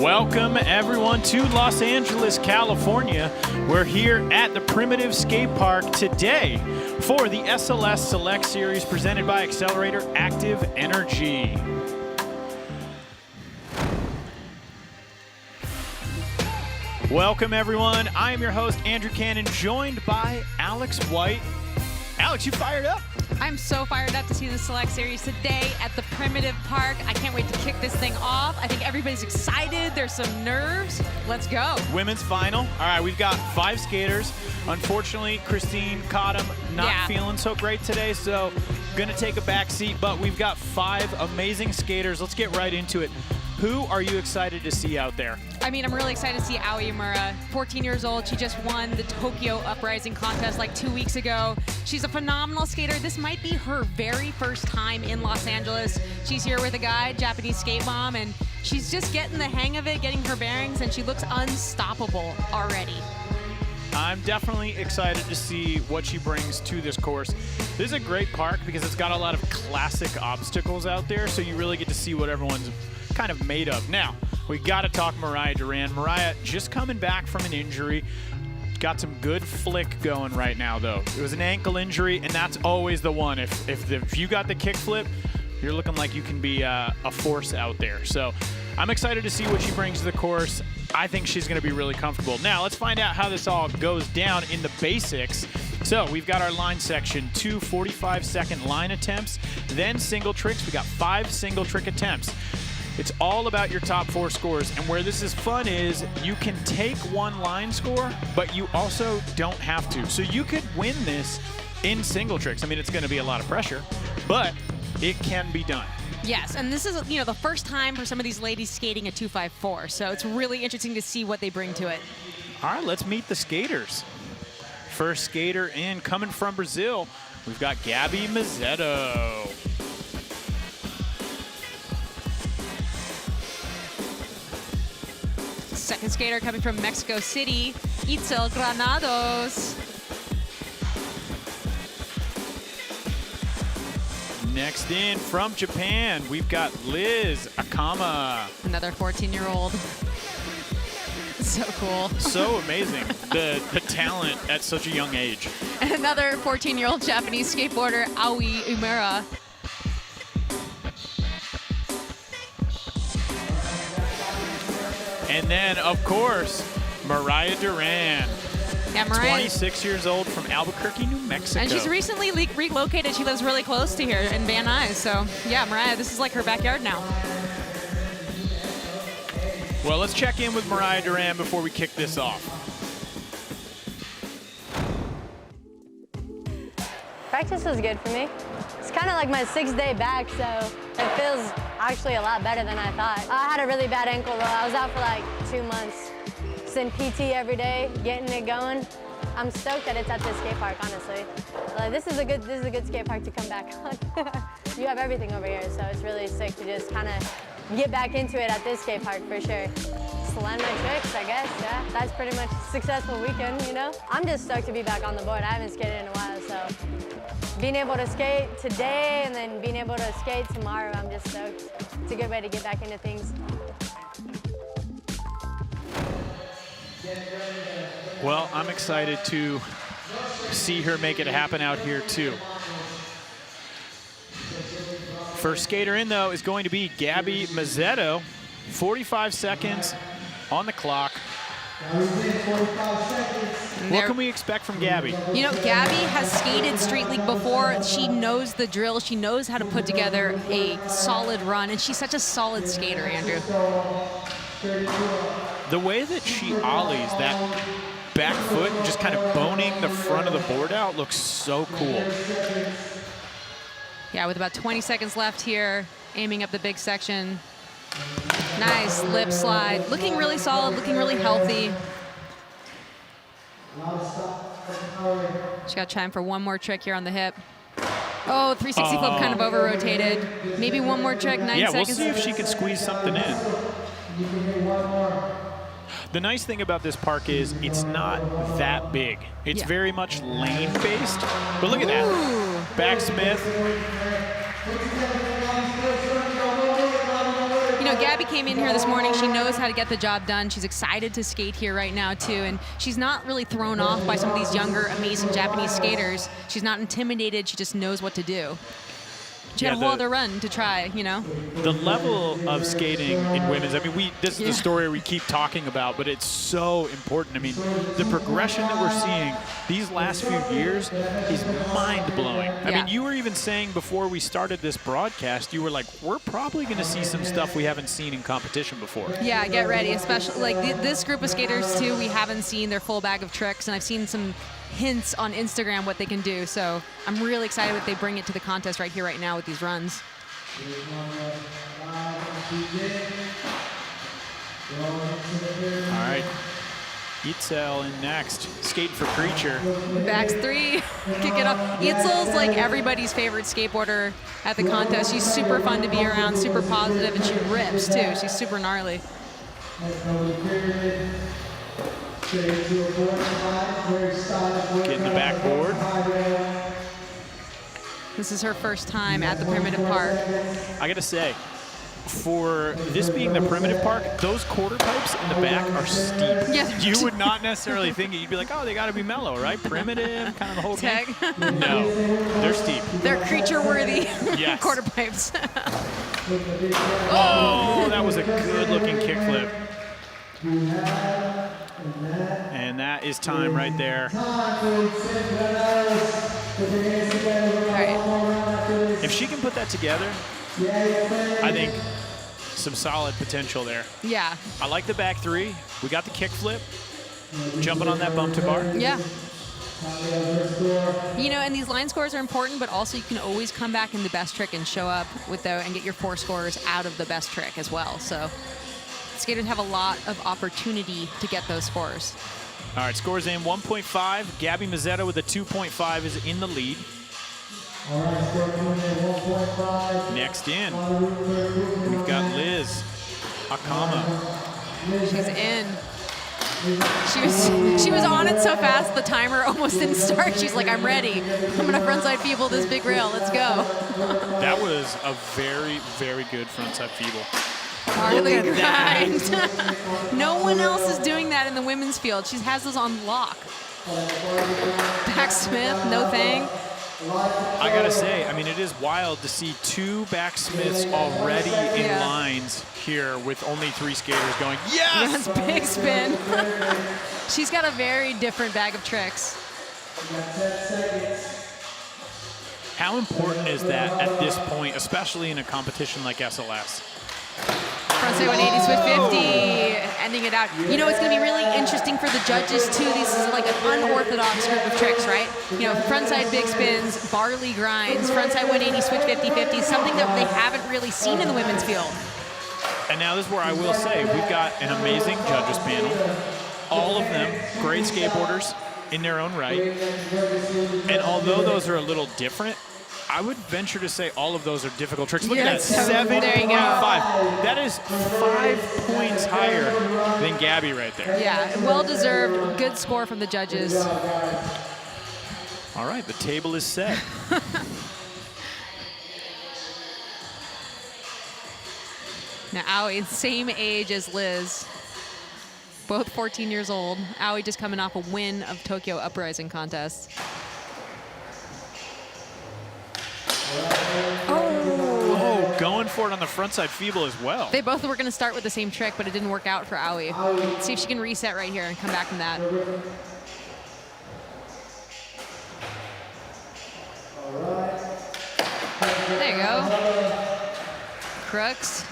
Welcome everyone to Los Angeles, California. We're here at the Primitive Skate Park today for the SLS Select Series presented by Accelerator Active Energy. Welcome everyone. I am your host, Andrew Cannon, joined by Alex White. Alex, you fired up? I'm so fired up to see the Select Series today at the Primitive Park. I can't wait to kick this thing off. I think everybody's excited. There's some nerves. Let's go. Women's final. All right, we've got 5 skaters. Unfortunately, Christine Cottom not feeling so great today, so gonna take a back seat, but we've got 5 amazing skaters. Let's get right into it. Who are you excited to see out there? I mean, I'm really excited to see Uemura, 14 years old. She just won the Tokyo Uprising contest like 2 weeks ago. She's a phenomenal skater. This might be her very first time in Los Angeles. She's here with a guide, Japanese skate mom, and she's just getting the hang of it, getting her bearings, and she looks unstoppable already. I'm definitely excited to see what she brings to this course. This is a great park because it's got a lot of classic obstacles out there, so you really get to see what everyone's kind of made of. Now, we got to talk Mariah Duran. Mariah just coming back from an injury. Got some good flick going right now, though. It was an ankle injury, and that's always the one. If you got the kick flip, you're looking like you can be a force out there. So I'm excited to see what she brings to the course. I think she's going to be really comfortable. Now, let's find out how this all goes down in the basics. So we've got our line section, 2 45-second line attempts, then single tricks. We got 5 single trick attempts. It's all about your top 4 scores, and where this is fun is you can take one line score, but you also don't have to. So you could win this in single tricks. I mean, it's going to be a lot of pressure, but it can be done. Yes, and this is, the first time for some of these ladies skating a 254, so it's really interesting to see what they bring to it. All right, let's meet the skaters. First skater in, coming from Brazil, we've got Gabbi Mazetto. Second skater coming from Mexico City, Itzel Granados. Next in from Japan, we've got Liz Akama. Another 14-year-old. So cool. So amazing, the talent at such a young age. And another 14-year-old Japanese skateboarder, Uemura. And then, of course, Mariah Duran. Yeah, Mariah. 26 years old from Albuquerque, New Mexico. And she's recently relocated. She lives really close to here in Van Nuys. So, yeah, Mariah, this is like her backyard now. Well, let's check in with Mariah Duran before we kick this off. Practice was good for me. It's kind of like my 6th day back, so it feels actually a lot better than I thought. I had a really bad ankle though. I was out for like 2 months. Just in PT every day, getting it going. I'm stoked that it's at this skate park, honestly. Like, this is a good skate park to come back on. You have everything over here, so it's really sick to just kind of get back into it at this skate park for sure. Just land my tricks, I guess, yeah. That's pretty much a successful weekend, I'm just stoked to be back on the board. I haven't skated in a while, so being able to skate today and then being able to skate tomorrow, I'm just stoked. It's a good way to get back into things. Well, I'm excited to see her make it happen out here too. First skater in though is going to be Gabbi Mazetto. 45 seconds on the clock. What can we expect from Gabbi? Gabbi has skated Street League before. She knows the drill. She knows how to put together a solid run, and she's such a solid skater, Andrew. The way that she ollies that back foot, just kind of boning the front of the board out, looks so cool. Yeah, with about 20 seconds left here, aiming up the big section. Nice lip slide. Looking really solid, looking really healthy. She got time for one more trick here on the hip. Oh, 360 flip kind of over-rotated. Maybe one more trick, 9 seconds. Yeah, we'll see if she can squeeze something in. The nice thing about this park is it's not that big. It's very much lane-based. But look at that. Backsmith. know, Gabbi came in here this morning. She knows how to get the job done. She's excited to skate here right now, too. And she's not really thrown off by some of these younger, amazing Japanese skaters. She's not intimidated. She just knows what to do. She had a whole other run to try, you know? The level of skating in women's, I mean, this is the story we keep talking about, but it's so important. I mean, the progression that we're seeing these last few years is mind-blowing. I mean, you were even saying before we started this broadcast, you were like, we're probably going to see some stuff we haven't seen in competition before. Yeah, get ready, especially, like, this group of skaters, too, we haven't seen their full bag of tricks, and I've seen some hints on Instagram what they can do. So I'm really excited that they bring it to the contest right here, right now with these runs. All right. Itzel in next. Skating for Creature. Backs 3. Kick it up. Itzel's like everybody's favorite skateboarder at the contest. She's super fun to be around, super positive, and she rips too. She's super gnarly. Getting the backboard. This is her first time at the Primitive Park. I gotta say, for this being the Primitive Park, those quarter pipes in the back are steep. Yeah, you would not necessarily think it. You'd be like, oh, they gotta be mellow, right? Primitive, kind of the whole Tag. thing. No, they're steep. They're creature-worthy Yes. quarter pipes. Oh, that was a good-looking kickflip. And that is time right there. All right. If she can put that together, I think some solid potential there. Yeah. I like the back 3. We got the kickflip. Jumping on that bump to bar. Yeah. You know, and these line scores are important, but also you can always come back in the best trick and show up with and get your 4 scores out of the best trick as well. So skaters have a lot of opportunity to get those scores. All right, scores in 1.5. Gabbi Mazetto with a 2.5 is in the lead. Next in, we've got Liz Akama. She's in. She was on it so fast the timer almost didn't start. She's like, I'm ready. I'm gonna frontside feeble this big rail. Let's go. That was a very, very good frontside feeble. Hardly grind. No one else is doing that in the women's field. She has those on lock. Backsmith, no thing. I gotta say, I mean, it is wild to see 2 backsmiths already in lines here with only 3 skaters going, yes! That's big spin. She's got a very different bag of tricks. How important is that at this point, especially in a competition like SLS? Frontside 180, switch 50, ending it out. You know, it's going to be really interesting for the judges, too. This is like an unorthodox group of tricks, right? You know, frontside big spins, barley grinds, frontside 180, switch 50-50, something that they haven't really seen in the women's field. And now this is where I will say, we've got an amazing judges panel. All of them great skateboarders in their own right. And although those are a little different, I would venture to say all of those are difficult tricks. Look at that, 7.5. That is 5 points higher than Gabbi right there. Yeah, well-deserved, good score from the judges. All right, the table is set. Now, Aoi, same age as Liz. Both 14 years old. Aoi just coming off a win of Tokyo Uprising contest. Oh, going for it on the frontside feeble as well. They both were going to start with the same trick, but it didn't work out for Aoi. Let's see if she can reset right here and come back from that. There you go. Crooks.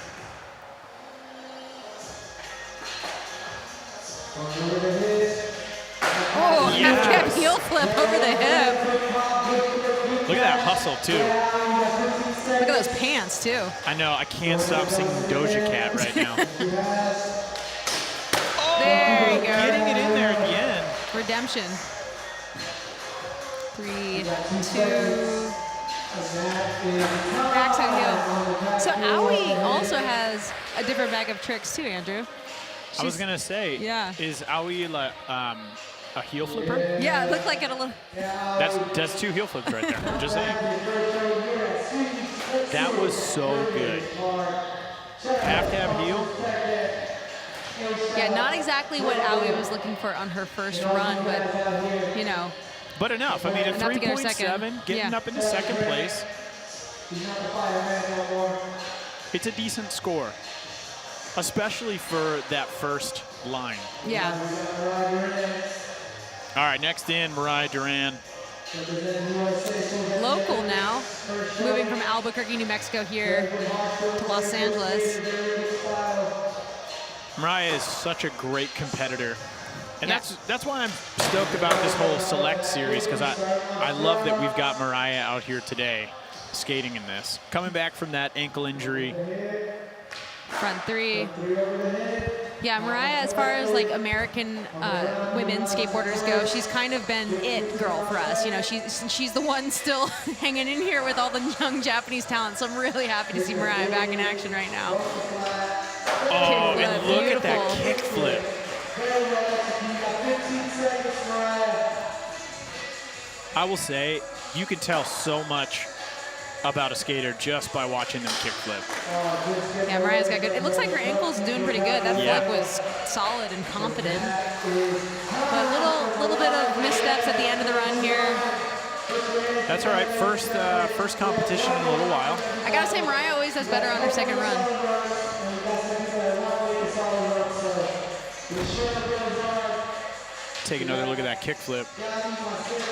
Oh, half-cap heel flip over the hip. Look at that hustle, too. Look at those pants, too. I know, I can't stop singing Doja Cat right now. There you go. Getting it in there at the end. Redemption. 3, 2. Backside heel. So Aoi also has a different bag of tricks, too, Andrew. I was going to say, is Aoi like, a heel flipper? Yeah, it looked like it a little. That's 2 heel flips right there. I'm just saying. That was so good. Half cab heel. Yeah, not exactly what Aoi was looking for on her first run, but, you know. But enough. I mean, a Enough to get her 3.7, getting up into second place. It's a decent score, especially for that first line. Yeah. All right, next in, Mariah Duran. Local now, moving from Albuquerque, New Mexico here to Los Angeles. Mariah is such a great competitor. And that's why I'm stoked about this whole select series, because I love that we've got Mariah out here today skating in this. Coming back from that ankle injury. Front three. Yeah, Mariah, as far as like American women skateboarders go, she's kind of been it girl for us. You know, she's the one still hanging in here with all the young Japanese talent. So I'm really happy to see Mariah back in action right now. Oh, and look at that kickflip. I will say, you can tell so much about a skater just by watching them kickflip. Yeah, Mariah's got good. It looks like her ankle's doing pretty good. That flip was solid and confident. But a little bit of missteps at the end of the run here. That's all right. First competition in a little while. I gotta say, Mariah always does better on her second run. Take another look at that kickflip.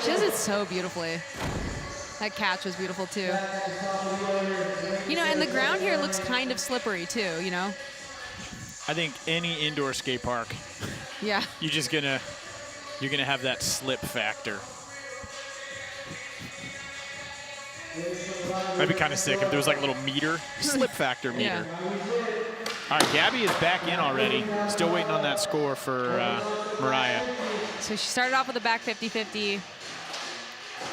She does it so beautifully. That catch was beautiful too. You know, and the ground here looks kind of slippery too, you know? I think any indoor skate park, Yeah. you're gonna have that slip factor. That'd be kind of sick if there was like a little meter, slip factor meter. Yeah. All right, Gabbi is back in already. Still waiting on that score for Mariah. So she started off with a back 50-50.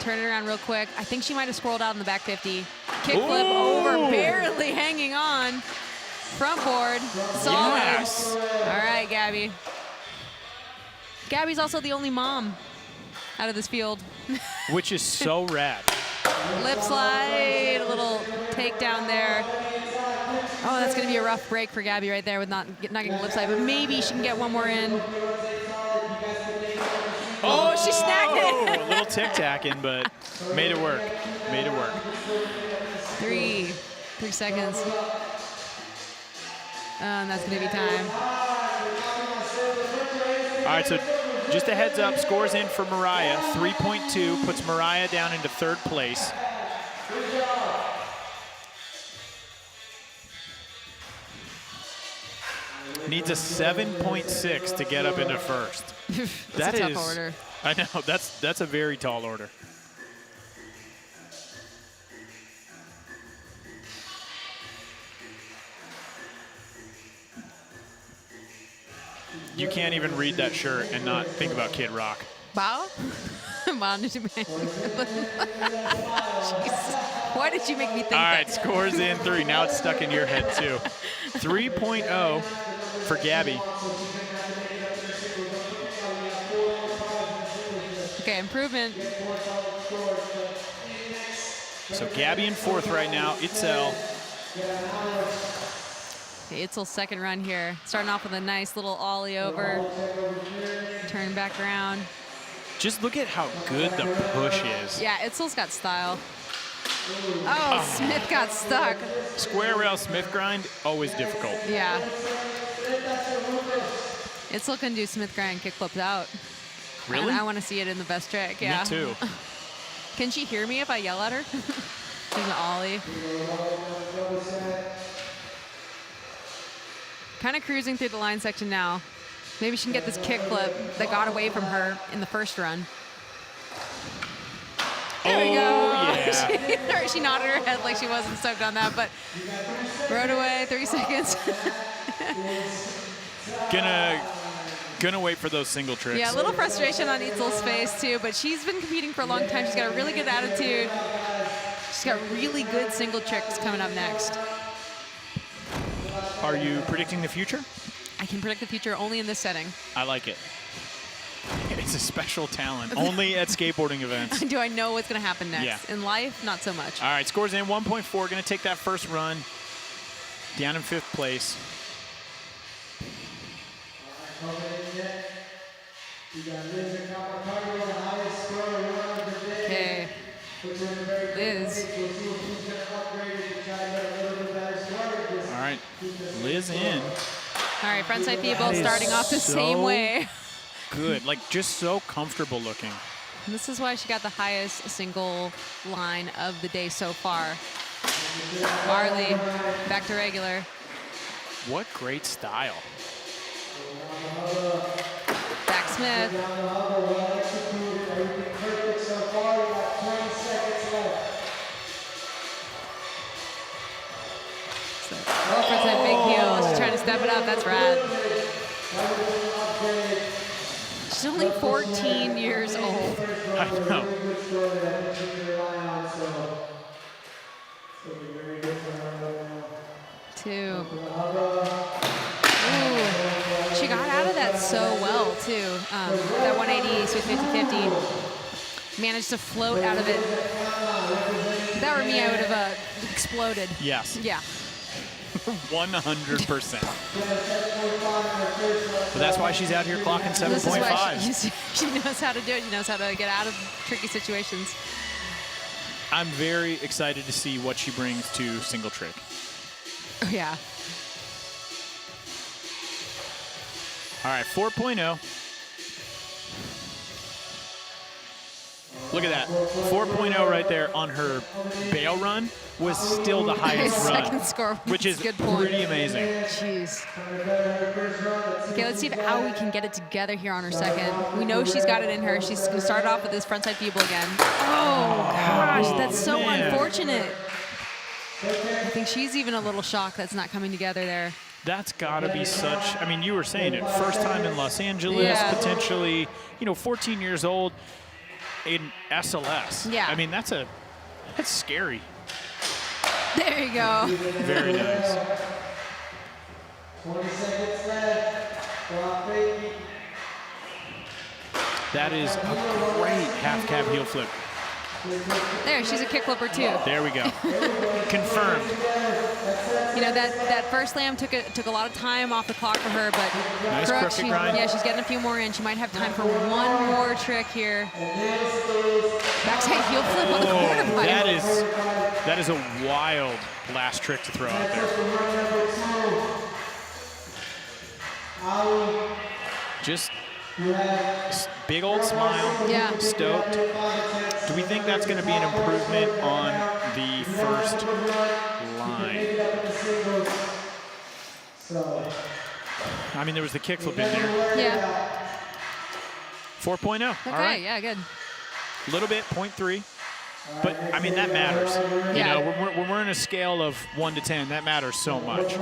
Turn it around real quick. I think she might have scrolled out in the back 50. Kickflip over, barely hanging on. Front board, solid. Yes. All right, Gabbi. Gabbi's also the only mom out of this field. Which is so rad. Lip slide, a little takedown there. Oh, that's going to be a rough break for Gabbi right there with not getting lip slide, but maybe she can get one more in. Oh, she snagged it. A little tic-tacking, but made it work. Made it work. 3 seconds. And that's going to be time. All right, so just a heads up, scores in for Mariah. 3.2 puts Mariah down into third place. Needs a 7.6 to get up into first. That's a tough order. I know, that's a very tall order. You can't even read that shirt and not think about Kid Rock. Bao? Bao did you make? Why did you make me think that? All right, scores in 3. Now it's stuck in your head, too. 3.0 for Gabbi. Okay, improvement. So Gabbi in 4th right now. Itzel. Okay, Itzel's second run here. Starting off with a nice little ollie over. Turn back around. Just look at how good the push is. Yeah, Itzel's got style. Oh, Smith got stuck. Square rail Smith grind, always difficult. Yeah. Itzel can do Smith grind kickflips out. Really? And I want to see it in the best trick, yeah. Me too. Can she hear me if I yell at her? She's an ollie. Kind of cruising through the line section now. Maybe she can get this kickflip that got away from her in the first run. There we go. Yeah. She nodded her head like she wasn't stoked on that, but rode away, 3 seconds. Gonna wait for those single tricks. Yeah, a little frustration on Itzel's face too, but she's been competing for a long time. She's got a really good attitude. She's got really good single tricks coming up next. Are you predicting the future? I can predict the future only in this setting. I like it. It's a special talent, only at skateboarding events. Do I know what's going to happen next? Yeah. In life, not so much. All right, scores in 1.4. Going to take that first run. down in 5th place. Okay. Liz. All right, Liz in. All right, frontside feeble That is starting off the same so way. Good, like just so comfortable looking. And this is why she got the highest single line of the day so far. Marley, back to regular. What great style. Back Smith. So, frontside big heel. She's trying to step it up. That's rad. She's only 14 years old. I know. Two. Ooh. She got out of that so well, too. That 180 Swiss 50-50. Managed to float out of it. If that were me, I would have exploded. Yes. Yeah. 100%. But that's why she's out here clocking 7.5. This is why she knows how to do it. She knows how to get out of tricky situations. I'm very excited to see what she brings to single trick. Oh, yeah. All right, 4.0. Look at that. 4.0 right there on her bail run was still the highest run. Second score. Which is good point. pretty amazing. Jeez. Okay, let's see how we can get it together here on her second. We know she's got it in her. She's going to start off with this frontside feeble again. Oh, gosh, that's so unfortunate. I think she's even a little shocked that's not coming together there. That's got to be such, I mean, you were saying it, first time in Los Angeles, Yeah. potentially, 14 years old in SLS. Yeah. I mean, that's scary. There you go. Very nice. 20 seconds left. That is a great half cab heel flip. There, she's a kick flipper too. There we go. Confirmed. That first slam took a lot of time off the clock for her, but Nice crooked grind. yeah, she's getting a few more in. She might have time for one more trick here. Backside heel flip on the corner pipe. That is a wild last trick to throw out there. Just big old smile. Yeah. Stoked. Do we think that's going to be an improvement on the first line? I mean, there was the kickflip in there. Yeah. 4.0. Okay, All right. yeah, good. A little bit, 0.3. But, I mean, that matters. Yeah. When we're in a scale of 1 to 10, that matters so much.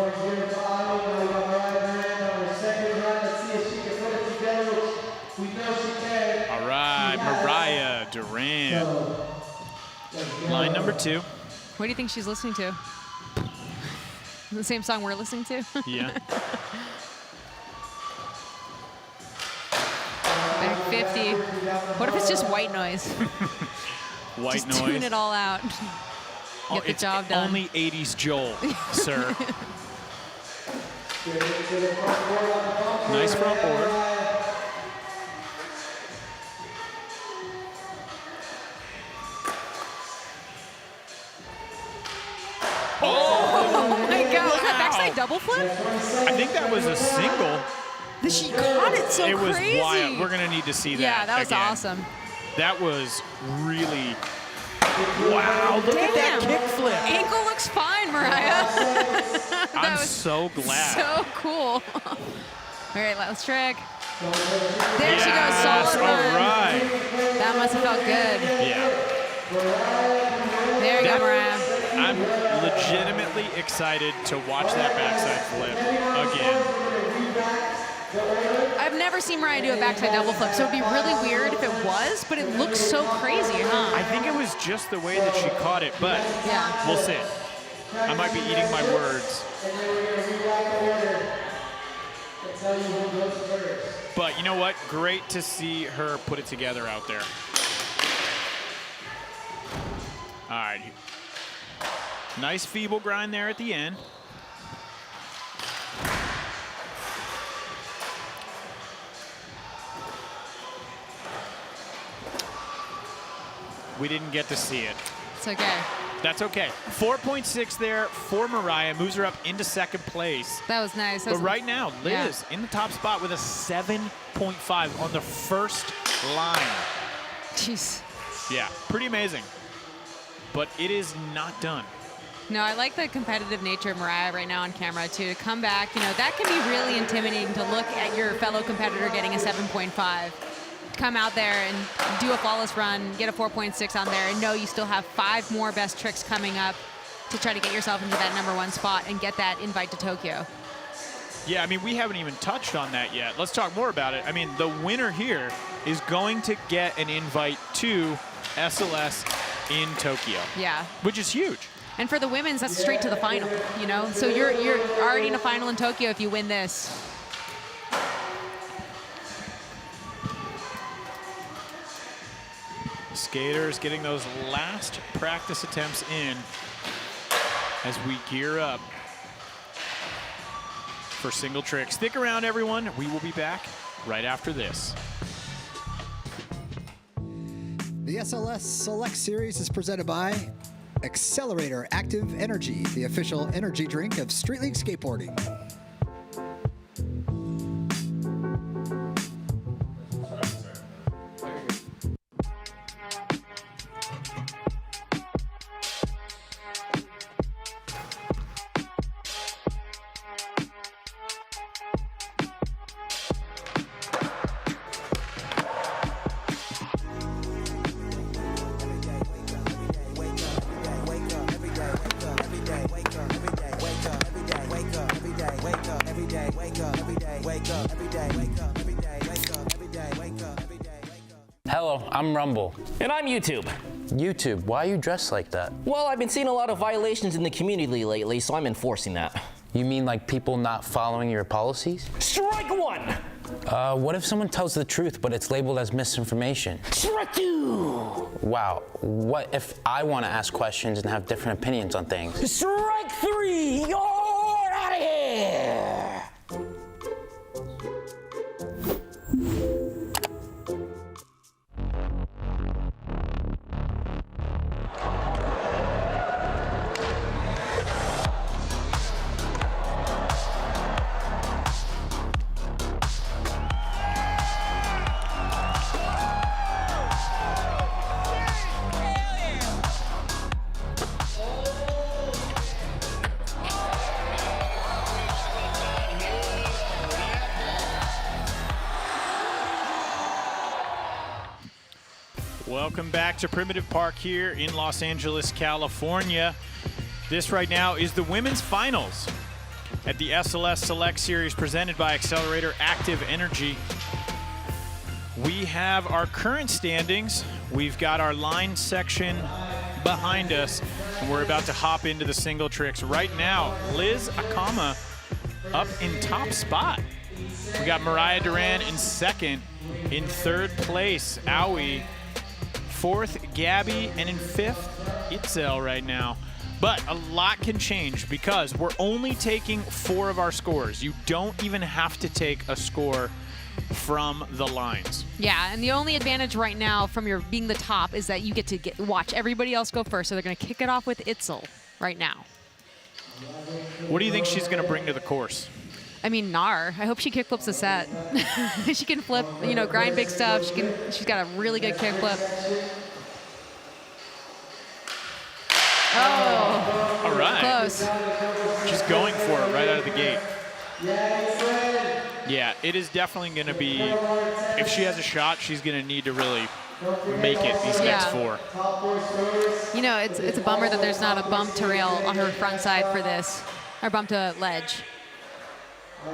All right, Mariah, Duran. Line number 2. What do you think she's listening to? The same song we're listening to? Yeah. Back 50. What if it's just white noise? White Just noise. tune it all out. Get the it's job done. only 80s Joel, sir. Nice front board. Oh my God! Was that backside double flip? I think that was a single. She caught it so It was crazy. wild. We're going to need to see that. Yeah, that was again. awesome. That was really. Wow, look at that Damn. kick flip. Ankle looks fine, Mariah. I'm was so glad. So cool. All right, last trick. There she goes, Yes, solid all run. right. That must have felt good. Yeah. There you go, That- Mariah. I'm legitimately excited to watch that backside flip again. I've never seen Mariah do a backside double flip, so it'd be really weird if it was, but it looks so crazy, huh? I think it was just the way that she caught it, but Yeah. we'll see. I might be eating my words. But you know what? Great to see her put it together out there. All right. Nice feeble grind there at the end. We didn't get to see it. It's okay. That's okay. 4.6 there for Mariah. Moves her up into second place. That was nice. But right now, Liz in the top spot with a 7.5 on the first line. Jeez. Yeah, pretty amazing. But it is not done. No, I like the competitive nature of Mariah right now on camera, too. To come back, you know, that can be really intimidating to look at your fellow competitor getting a 7.5. Come out there and do a flawless run, get a 4.6 on there, and know you still have 5 more best tricks coming up to try to get yourself into that #1 spot and get that invite to Tokyo. Yeah, I mean, we haven't even touched on that yet. Let's talk more about it. I mean, the winner here is going to get an invite to SLS in Tokyo. Yeah. Which is huge. And for the women's, that's straight to the final, you know? So you're already in a final in Tokyo if you win this. Skaters getting those last practice attempts in as we gear up for single trick. Stick around, everyone. We will be back right after this. The SLS Select Series is presented by Accelerator Active Energy, the official energy drink of Street League Skateboarding. Hello, I'm Rumble. And I'm YouTube. YouTube, why are you dressed like that? Well, I've been seeing a lot of violations in the community lately, so I'm enforcing that. You mean like people not following your policies? Strike 1! What if someone tells the truth, but it's labeled as misinformation? Strike 2! Wow, what if I want to ask questions and have different opinions on things? Strike 3! You're out of here! Welcome back to Primitive Park here in Los Angeles, California. This right now is the women's finals at the SLS Select Series presented by Accelerator Active Energy. We have our current standings. We've got our line section behind us, and we're about to hop into the single tricks. Right now, Liz Akama up in top spot. We got Mariah Duran in second. In third place, Aoi. Fourth, Gabbi, and in fifth, Itzel right now. But a lot can change because we're only taking 4 of our scores. You don't even have to take a score from the lines. Yeah, and the only advantage right now from your being the top is that you get to watch everybody else go first. So they're going to kick it off with Itzel right now. What do you think she's going to bring to the course? I mean, Nar. I hope she kickflips a set. She can flip, you know, grind big stuff. She's got a really good kickflip. Oh. All right. Close. She's going for it right out of the gate. Yeah, it is definitely going to be, if she has a shot, she's going to need to really make it these next 4. You know, it's a bummer that there's not a bump to rail on her front side for this, or bump to ledge.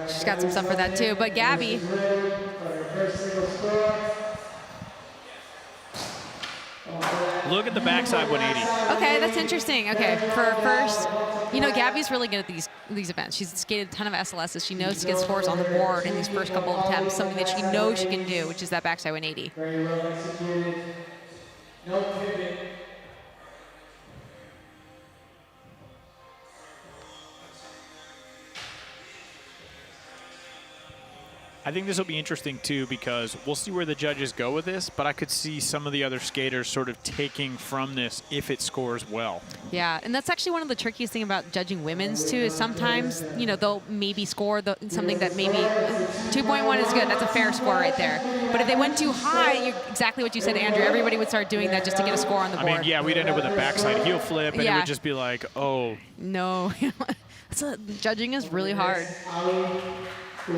She's got some stuff for that too. But Gabbi, look at the backside 180. okay, that's interesting. Okay, for first, you know, Gabbi's really good at these events. She's skated a ton of SLSs. She knows to get scores on the board in these first couple of attempts, something that she knows she can do, which is that backside 180. Very well executed. No pivot. I think this will be interesting, too, because we'll see where the judges go with this, but I could see some of the other skaters sort of taking from this if it scores well. Yeah, and that's actually one of the trickiest thing about judging women's, too, is sometimes, you know, they'll maybe score something that maybe 2.1 is good. That's a fair score right there. But if they went too high, exactly what you said, Andrew, everybody would start doing that just to get a score on the board. I mean, yeah, we'd end up with a backside heel flip, and it would just be like, oh. No. Judging is really hard. All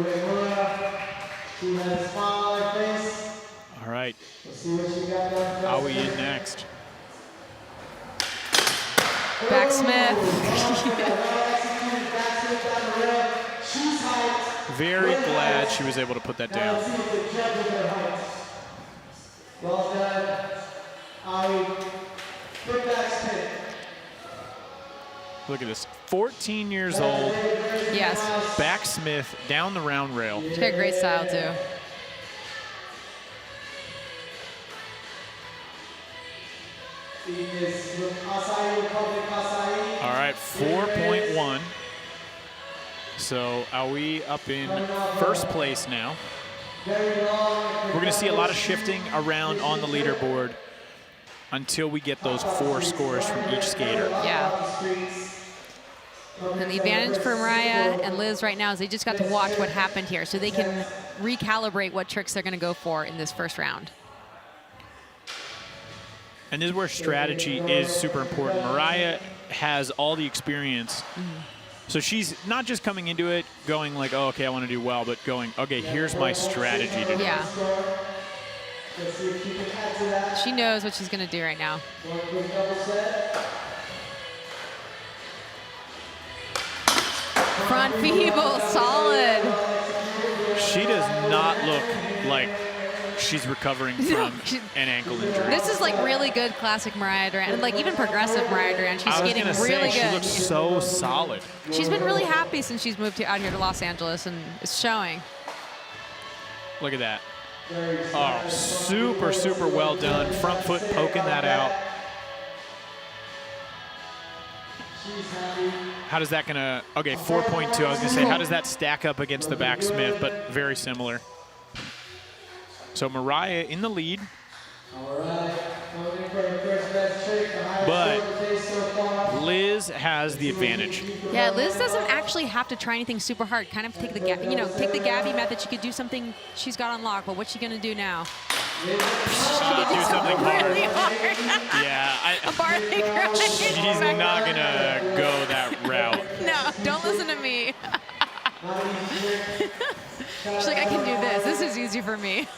right. Aoi in next. Backsmith. Very glad she was able to put that down. Well done. Good backspin. Look at this. 14 years old. Yes. Backsmith down the round rail. She's got great style, too. All right, 4.1. So Aoi up in first place now. We're going to see a lot of shifting around on the leaderboard until we get those 4 scores from each skater. Yeah. And the advantage for Mariah and Liz right now is they just got to watch what happened here so they can recalibrate what tricks they're going to go for in this first round. And this is where strategy is super important. Mariah has all the experience. So she's not just coming into it going like, oh, okay, I want to do well, but going, okay, here's my strategy to do. Yeah. She knows what she's going to do right now. Front feeble, solid. She does not look like she's recovering from an ankle injury. This is like really good classic Mariah Duran, like even progressive Mariah Duran. She's skating really good. She looks so solid. She's been really happy since she's moved out here to Los Angeles, and it's showing. Look at that. Oh, super, super well done. Front foot poking that out. How does that gonna, okay, 4.2, I was gonna say, how does that stack up against the backsmith, but very similar. So Mariah in the lead. But Liz has the advantage. Yeah, Liz doesn't actually have to try anything super hard. Kind of take the take the Gabbi method. She could do something she's got on lock, but what's she gonna do now? Do something really hard. Yeah, a barley grind. She's not gonna go that route. No, don't listen to me. She's like, I can do this. This is easy for me.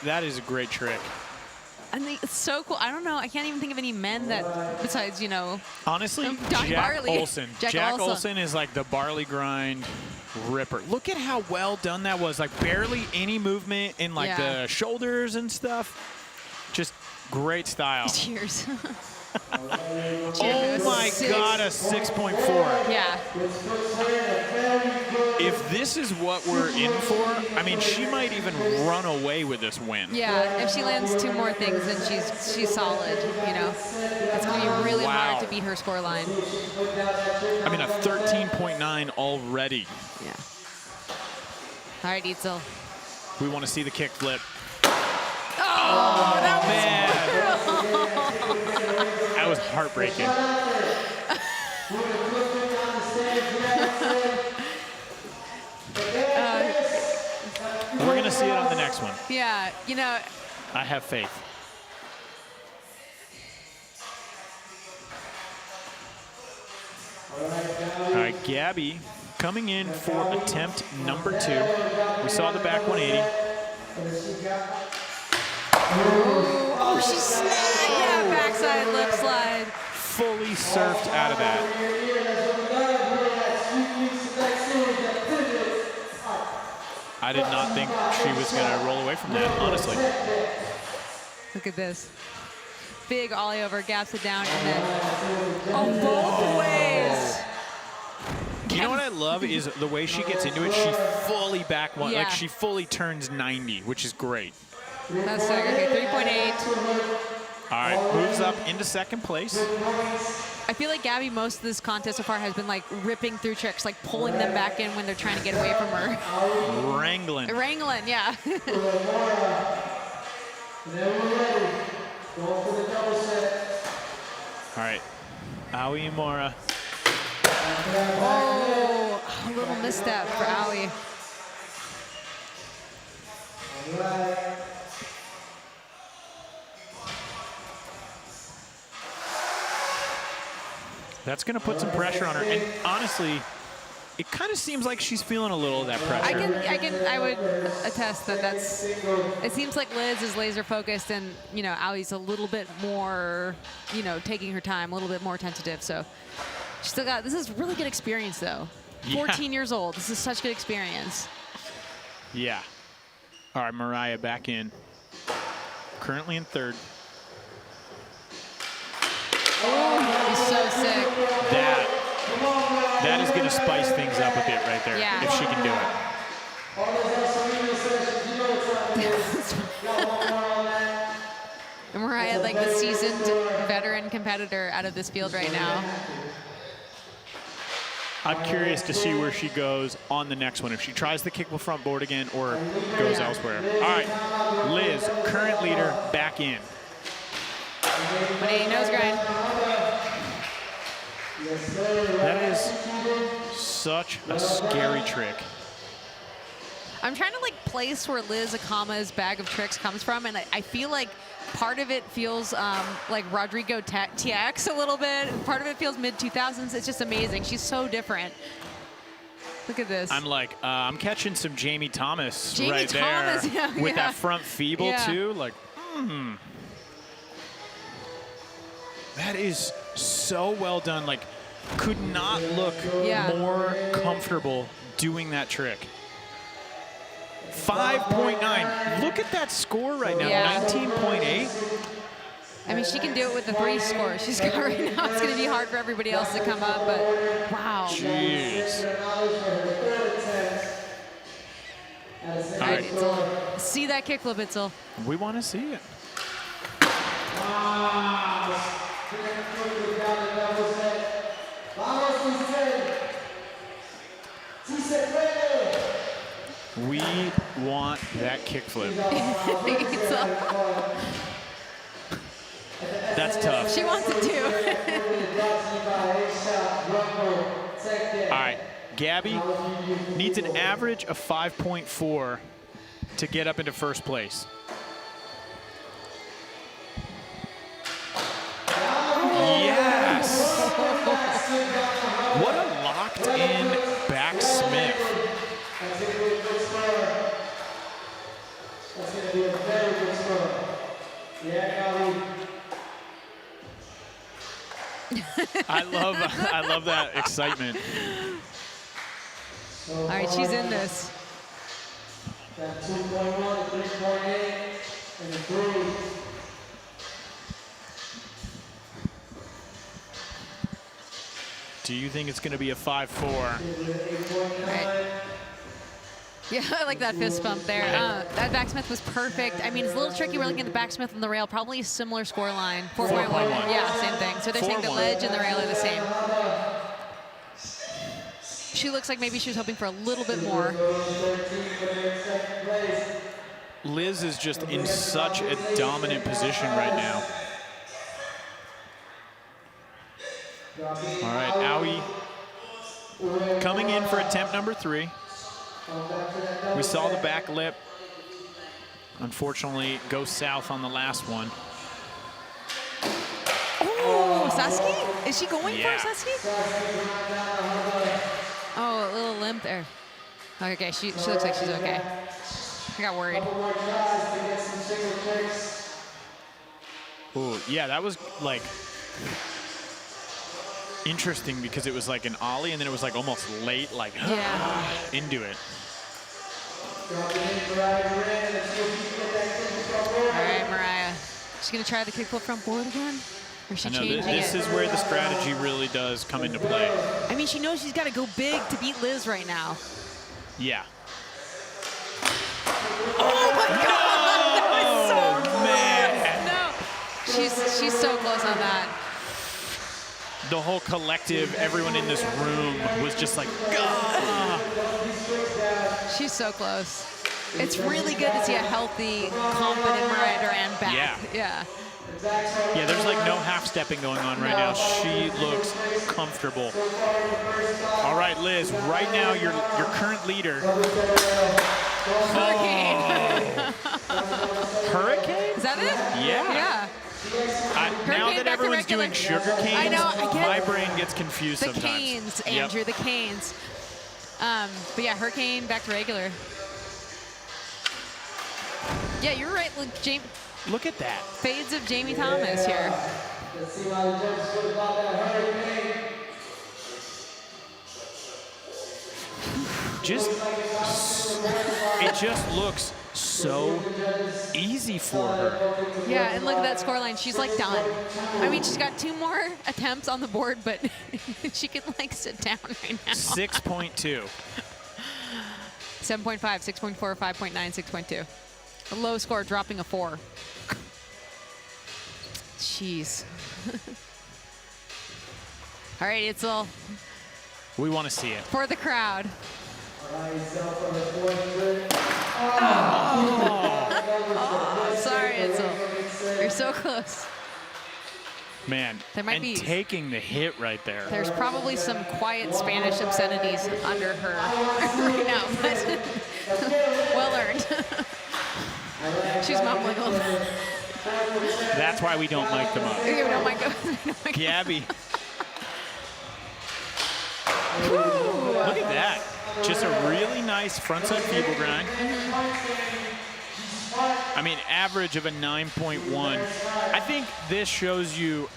That is a great trick. I think it's so cool. I don't know. I can't even think of any men that, besides, you know. Honestly, Jack Olson. Jack Olson is like the barley grind ripper. Look at how well done that was. Like barely any movement in like the shoulders and stuff. Just great style. Cheers. Oh my God, a 6.4. Yeah. If this is what we're in for, I mean, she might even run away with this win. Yeah, if she lands 2 more things, then she's solid, you know. It's going to be really hard to beat her score line. I mean, a 13.9 already. Yeah. All right, Itzel. We want to see the kick flip. Oh, that was That was heartbreaking. We're going to see it on the next one. Yeah, you know. I have faith. All right, Gabbi coming in for attempt number 2. We saw the back 180. Oh, she snagged that backside lip slide. Fully surfed out of that. I did not think she was going to roll away from that, honestly. Look at this. Big ollie over, gaps it down, and then both ways. You know what I love is the way she gets into it. She fully back one, Yeah. like she fully turns 90, which is great. That's sick. Okay, 3.8. All right, moves up into second place. I feel like Gabbi, most of this contest so far, has been like ripping through tricks, like pulling them back in when they're trying to get away from her. Wrangling. Wrangling, yeah. And then we're ready. Going for the double set. All right. Uemura. Oh, a little misstep for Aoi. All right. That's going to put some pressure on her. And honestly, it kind of seems like she's feeling a little of that pressure. I would attest that it seems like Liz is laser focused and, you know, Aoi's a little bit more, you know, taking her time, a little bit more tentative. So she still got, this is really good experience though. 14 years old. This is such good experience. Yeah. All right, Mariah back in. Currently in third. He's so sick. That is going to spice things up a bit right there, Yeah. if she can do it. And Mariah, like the seasoned veteran competitor out of this field right now. I'm curious to see where she goes on the next one, if she tries the kick with front board again or goes elsewhere. All right, Liz, current leader, back in. 180 nose grind. That is such a scary trick. I'm trying to like place where Liz Akama's bag of tricks comes from, and I feel like part of it feels like Rodrigo TX a little bit. Part of it feels mid-2000s. It's just amazing. She's so different. Look at this. I'm like, I'm catching some Jamie Thomas Jamie right Thomas, there yeah, with yeah. that front feeble Yeah. too. Like, that is so well done. Like, could not look Yeah. more comfortable doing that trick. 5.9. Look at that score right now. Yeah. 19.8. I mean, she can do it with the 3 score she's got right now. It's going to be hard for everybody else to come up, but wow. Jeez. All right, Itzel. See that kickflip, Itzel. We want to see it. We want that kickflip. Itzel. That's tough. She wants it too. All right, Gabbi needs an average of 5.4 to get up into first place. Yes! What a locked-in backsmith. That's going to be a very good score. Yeah, Gabbi. I love that excitement. All right, she's in this. That 2.1, 3.8, and the 3. Do you think it's going to be a 5-4? Right. Yeah, I like that fist bump there. That backsmith was perfect. I mean, it's a little tricky. We're looking at the backsmith and the rail. Probably a similar score line. 4.1. Yeah, same thing. So they're saying the 4.1. ledge and the rail are the same. She looks like maybe she was hoping for a little bit more. Liz is just in such a dominant position right now. All right, Aoi coming in for attempt number 3. We saw the back lip, unfortunately, go south on the last one. Oh, Sasuke? Is she going Yeah. for Sasuke? Oh, a little limp there. Okay, she looks like she's okay. I got worried. Ooh, yeah, that was like interesting because it was like an ollie and then it was like almost late, like Yeah. into it. All right, Mariah. She's going to try the kickflip front board again? Or is she I know changing this it? is where the strategy really does come into play. I mean, she knows she's got to go big to beat Liz right now. Yeah. Oh, my God! That was so man. close! No. She's so close on that. the whole collective, everyone in this room was just like, Gah! She's so close. It's really good to see a healthy, confident Mariah Duran back. Yeah. Yeah, there's like no half-stepping going on right now. She looks comfortable. All right, Liz, right now your current leader. Hurricane. Hurricane? Is that it? Yeah. Yeah. Now that everyone's doing sugar canes, I know, I get my brain gets confused the sometimes. canes, Andrew, the canes. But yeah, Hurricane back to regular. Yeah, you're right. Look at that. Fades of Jamie Thomas here. Let's see how the judges feel about that hurricane. It just looks so easy for her. Yeah, and look at that scoreline. She's like done. I mean, she's got 2 more attempts on the board, but she can like sit down right now. 6.2. 7.5, 6.4, 5.9, 6.2. A low score, dropping a 4. Jeez. All right, Itzel, We want to see it. for the crowd. Oh, sorry, Itzel. You're so close. Man, There might and be- taking the hit right there. There's probably some quiet Spanish obscenities under her right now, but well earned. She's mumbling a little bit. That's why we don't mic them up. Okay, we don't mind going. Gabbi. Look at that. Just a really nice frontside feeble grind. I mean, average of a 9.1. I think this shows you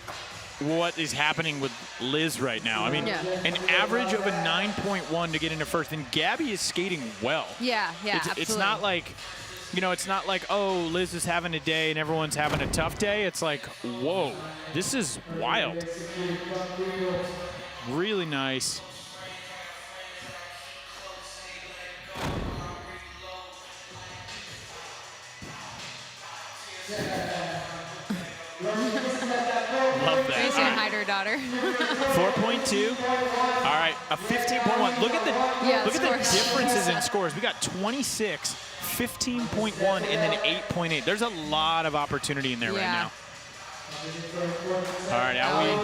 what is happening with Liz right now. I mean, an average of a 9.1 to get into first, and Gabbi is skating well. Yeah, absolutely. It's not like, it's not like, oh, Liz is having a day and everyone's having a tough day. It's like, whoa, this is wild. Really nice. Love that. She's gonna hide her daughter. 4.2. All right, a 15.1. Look at the differences in scores. We got 26, 15.1, and then 8.8. There's a lot of opportunity in there right now. All right, Aoi.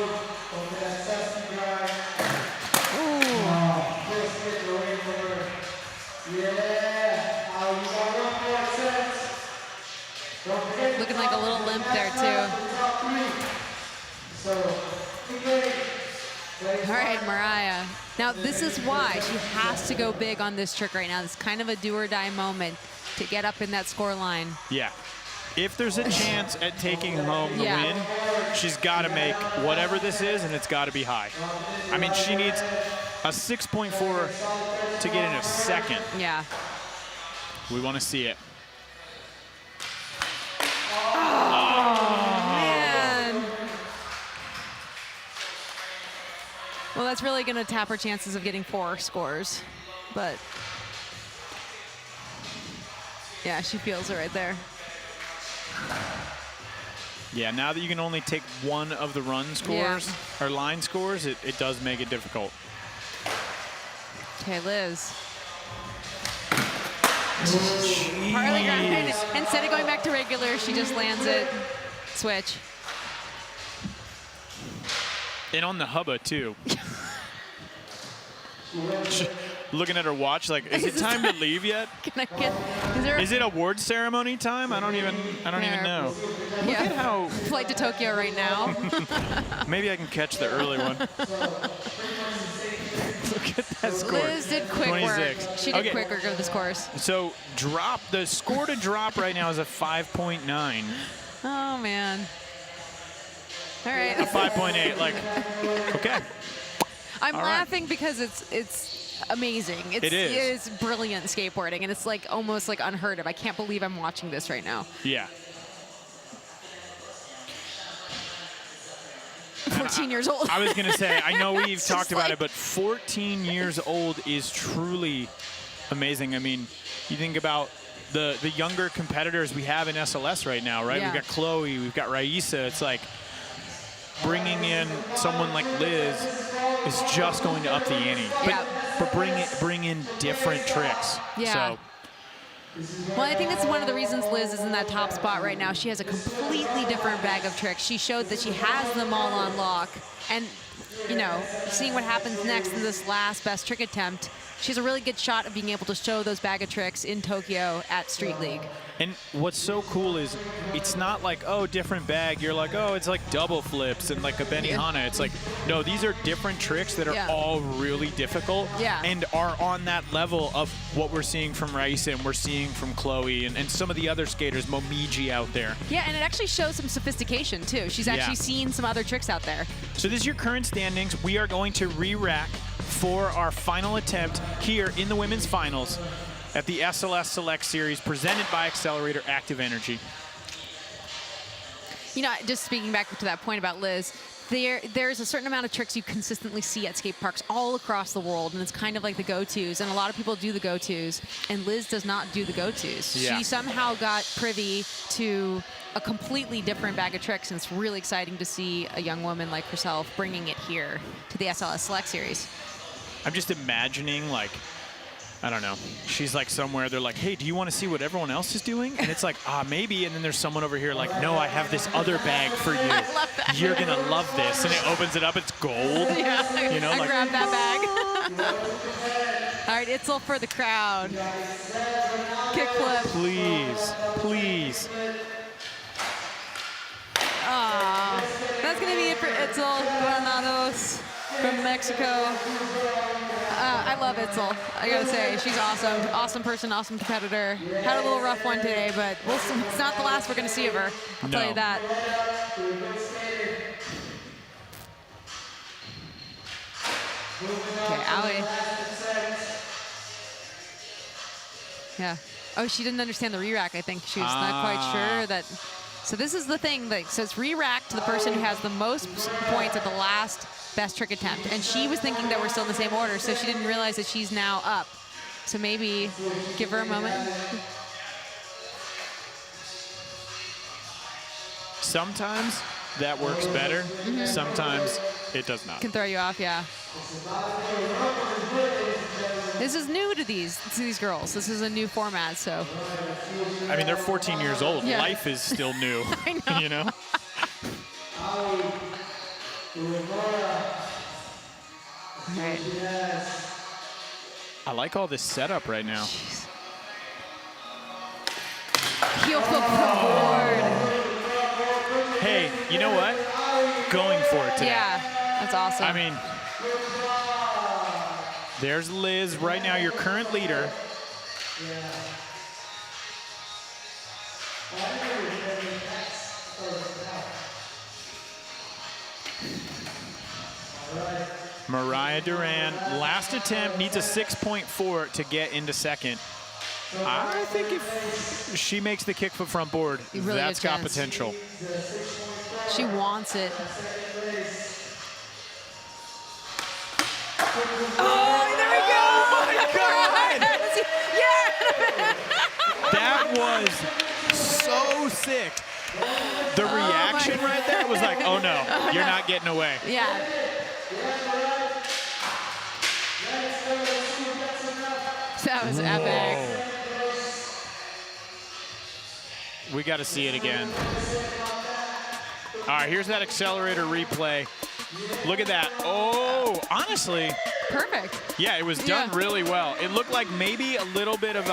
Looking like a little limp there too. All right, Mariah. Now this is why she has to go big on this trick right now. It's kind of a do or die moment to get up in that score line. Yeah. If there's a chance at taking home the win, she's got to make whatever this is, and it's got to be high. I mean, she needs a 6.4 to get into second. Yeah. We want to see it. Man. Well, that's really going to tap her chances of getting 4 scores. But, yeah, she feels it right there. Yeah, now that you can only take one of the run scores or line scores, it does make it difficult. Okay, Liz. Partly grind. Instead of going back to regular, she just lands it. Switch. And on the hubba, too. Looking at her watch, like, is it time to leave yet? Can I get? Is it award ceremony time? I don't even know. Look at how. Flight to Tokyo right now. Maybe I can catch the early one. Look at that score. Liz did quick 26. work. She did quick work of this course. So the score to drop right now is a 5.9. Oh man. All right. A 5.8. Like, okay. I'm laughing because it's amazing. It is. It is brilliant skateboarding, and it's like almost like unheard of. I can't believe I'm watching this right now. Yeah. 14 years old. I was going to say, I know we've talked about it, but 14 years old is truly amazing. I mean, you think about the younger competitors we have in SLS right now, right? Yeah. We've got Chloe, we've got Raisa. It's like bringing in someone like Liz is just going to up the ante. But bring in different tricks. Yeah. So. Well, I think that's one of the reasons Liz is in that top spot right now. She has a completely different bag of tricks. She showed that she has them all on lock. And, you know, seeing what happens next in this last best trick attempt, she has a really good shot of being able to show those bag of tricks in Tokyo at Street League. And what's so cool is it's not like, oh, different bag. You're like, oh, it's like double flips and like a Benihana. It's like, no, these are different tricks that are all really difficult and are on that level of what we're seeing from Raisa and we're seeing from Chloe and some of the other skaters, Momiji out there. Yeah, and it actually shows some sophistication, too. She's actually seen some other tricks out there. So this is your current standings. We are going to re-rack for our final attempt here in the women's finals at the SLS Select Series presented by Accelerator Active Energy. You know, just speaking back to that point about Liz, there's a certain amount of tricks you consistently see at skate parks all across the world, and it's kind of like the go-tos, and a lot of people do the go-tos, and Liz does not do the go-tos. Yeah. She somehow got privy to a completely different bag of tricks, and it's really exciting to see a young woman like herself bringing it here to the SLS Select Series. I'm just imagining, like, I don't know. She's like somewhere. They're like, hey, do you want to see what everyone else is doing? And it's like, maybe. And then there's someone over here like, no, I have this other bag for you. I love that. You're going to love this. And it opens it up. It's gold. Yeah, you know, I like, grabbed that bag. All right, Itzel for the crowd. Kickflip. Please, please. That's going to be it for Itzel Granados from Mexico. I love Itzel. I gotta say, she's awesome. Awesome person, awesome competitor. Had a little rough one today, but it's not the last we're gonna see of her. I'll tell you that. Okay, Allie. Yeah. Oh, she didn't understand the re-rack. I think she was not quite sure that. So this is the thing that says re-rack to the person who has the most points at the last best trick attempt. And she was thinking that we're still in the same order, so she didn't realize that she's now up. So maybe give her a moment. Sometimes that works better. Sometimes it does not. Can throw you off, yeah. This is new to these girls. This is a new format, so. I mean, they're 14 years old. Yeah. Life is still new. I know. You know? All right. I like all this setup right now. Heel flip from board. Hey, you know what? Going for it today. Yeah, that's awesome. I mean, there's Liz right now, your current leader. Mariah Duran, last attempt, needs a 6.4 to get into second. I think if she makes the kickflip front board, Really that's good got chance. potential. She wants it. Oh, there we go! Oh my God! Yeah! That was so sick. The reaction right there was like, oh no, you're not getting away. Yeah. That was epic. We got to see it again. All right, here's that accelerator replay. Look at that. Oh, honestly. Perfect. Yeah, it was done really well. It looked like maybe a little bit of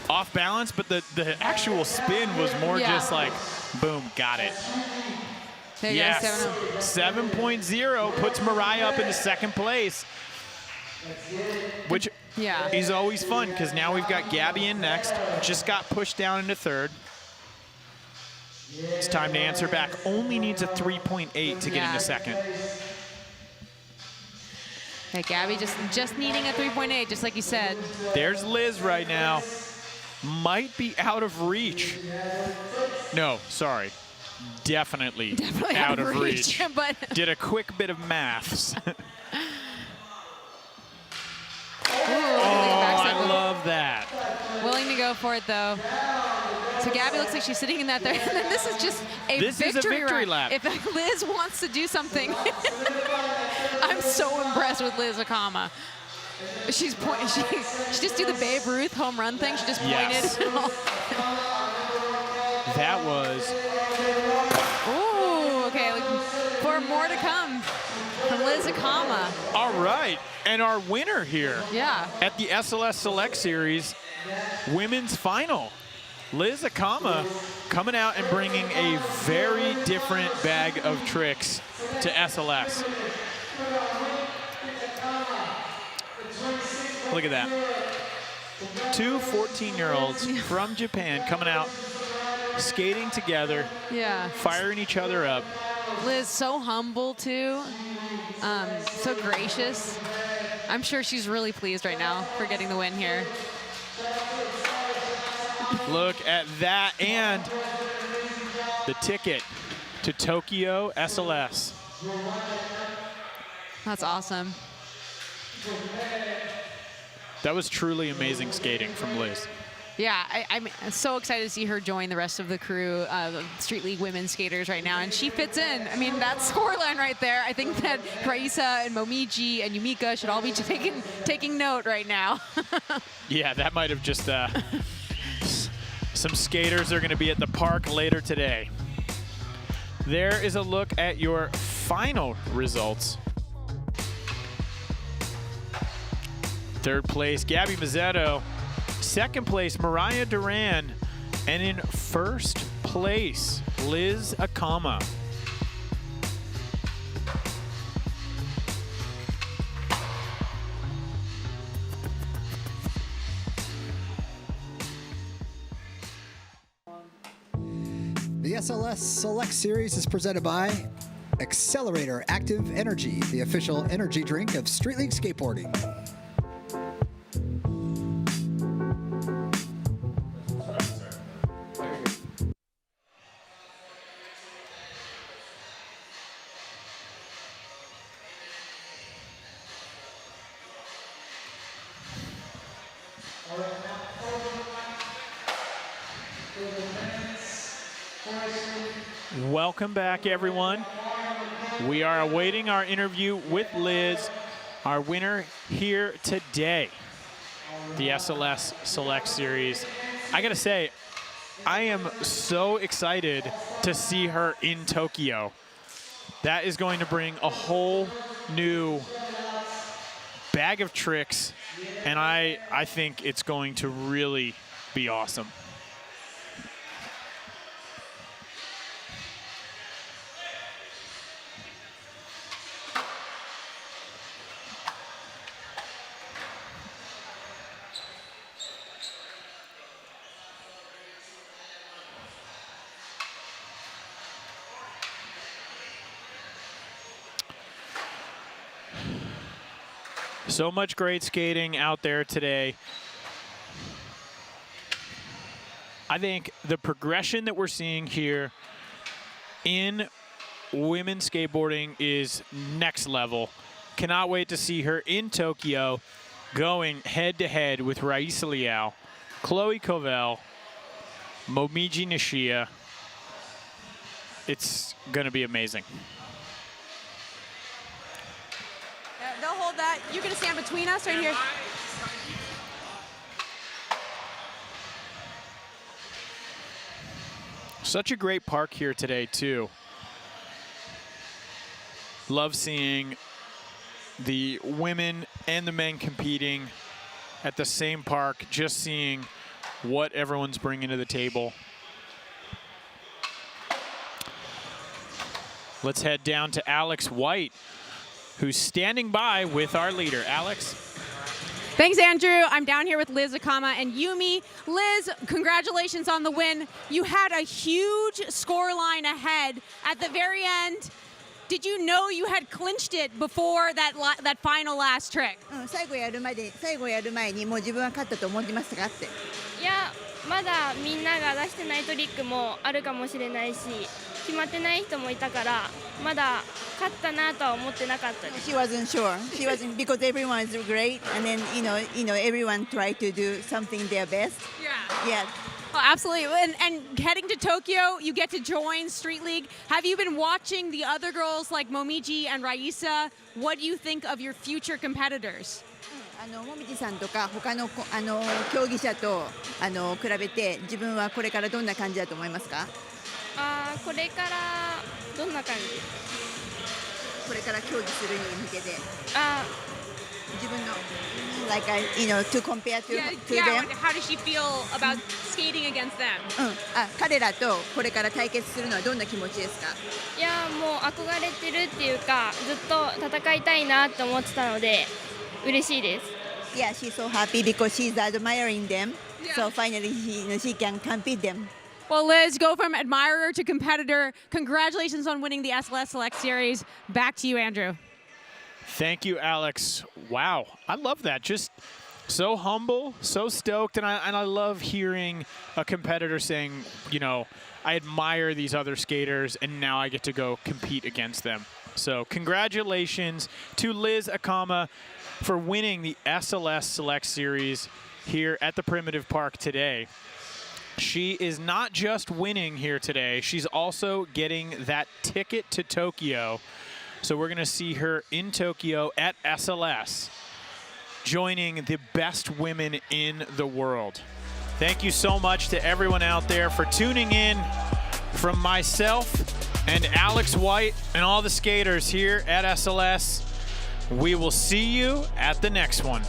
off balance, but the actual spin was more just like, boom, got it. There you Yes, go, 7.0 puts Mariah up into second place, which is always fun because now we've got Gabbi in next. Just got pushed down into third. It's time to answer back. Only needs a 3.8 to get into second. Hey, Gabbi just needing a 3.8, just like you said. There's Liz right now. Might be out of reach. No, sorry. Definitely out of reach. But did a quick bit of maths. I love that. Willing to go for it, though. So Gabbi looks like she's sitting in that there. And then this is just a victory lap. If Liz wants to do something, I'm so impressed with Liz Akama. She's pointing. She just do the Babe Ruth home run thing. She just pointed. Yes. That was. Ooh, okay. For more to come from Liz Akama. All right, and our winner here. Yeah. At the SLS Select Series Women's Final. Liz Akama coming out and bringing a very different bag of tricks to SLS. Look at that. Two 14-year-olds from Japan coming out, skating together, Yeah. firing each other up. Liz, so humble too, so gracious. I'm sure she's really pleased right now for getting the win here. Look at that, and the ticket to Tokyo SLS. That's awesome. That was truly amazing skating from Liz. Yeah, I'm so excited to see her join the rest of the crew, the Street League women skaters right now, and she fits in. I mean, that scoreline right there, I think that Raisa and Momiji and Yumika should all be taking note right now. Yeah, that might have just some skaters are going to be at the park later today. There is a look at your final results. Third place, Gabbi Mazetto. Second place, Mariah Duran. And in first place, Liz Akama. The SLS Select Series is presented by Accelerator Active Energy, the official energy drink of Street League Skateboarding. Welcome back, everyone. We are awaiting our interview with Liz, our winner here today, the SLS Select Series. I gotta say, I am so excited to see her in Tokyo. That is going to bring a whole new bag of tricks, and I think it's going to really be awesome. So much great skating out there today. I think the progression that we're seeing here in women's skateboarding is next level. Cannot wait to see her in Tokyo going head-to-head with Raisa Liao, Chloe Covell, Momiji Nishia. It's going to be amazing. They'll hold that. You're going to stand between us right here. Such a great park here today, too. Love seeing the women and the men competing at the same park, just seeing what everyone's bringing to the table. Let's head down to Alex White, who's standing by with our leader. Alex? Thanks, Andrew. I'm down here with Liz Akama and Yumi. Liz, congratulations on the win. You had a huge score line ahead at the very end. Did you know you had clinched it before that final last trick? 最後やる前にもう自分は勝ったと思ってましたかって。いや、まだみんなが出してないトリックもあるかもしれないし、決まってない人もいたから、まだ勝ったなとは思ってなかったです。She wasn't sure. She wasn't because everyone is great, and then you know everyone tried to do something their best. Yeah. Yeah. Oh, absolutely. And heading to Tokyo, you get to join Street League. Have you been watching the other girls like Momiji and Raisa? What do you think of your future competitors? もみじさんとか他の競技者と比べて自分はこれからどんな感じだと思いますか？これからどんな感じ？これから競技するに向けて。自分の like to compare to them. How does she feel about skating against them? 彼らとこれから対決するのはどんな気持ちですか？いやもう憧れてるっていうかずっと戦いたいなって思ってたので嬉しいです。Yeah, she's so happy because she's admiring them. So finally she can compete them. Well, Liz, go from admirer to competitor. Congratulations on winning the SLS Select Series. Back to you, Andrew. Thank you, Alex. Wow, I love that. Just so humble, so stoked, and I love hearing a competitor saying, you know, I admire these other skaters, and now I get to go compete against them. So congratulations to Liz Akama for winning the SLS Select Series here at the Primitive Park today. She is not just winning here today, she's also getting that ticket to Tokyo. So we're going to see her in Tokyo at SLS, joining the best women in the world. Thank you so much to everyone out there for tuning in. From myself and Alex White and all the skaters here at SLS, we will see you at the next one.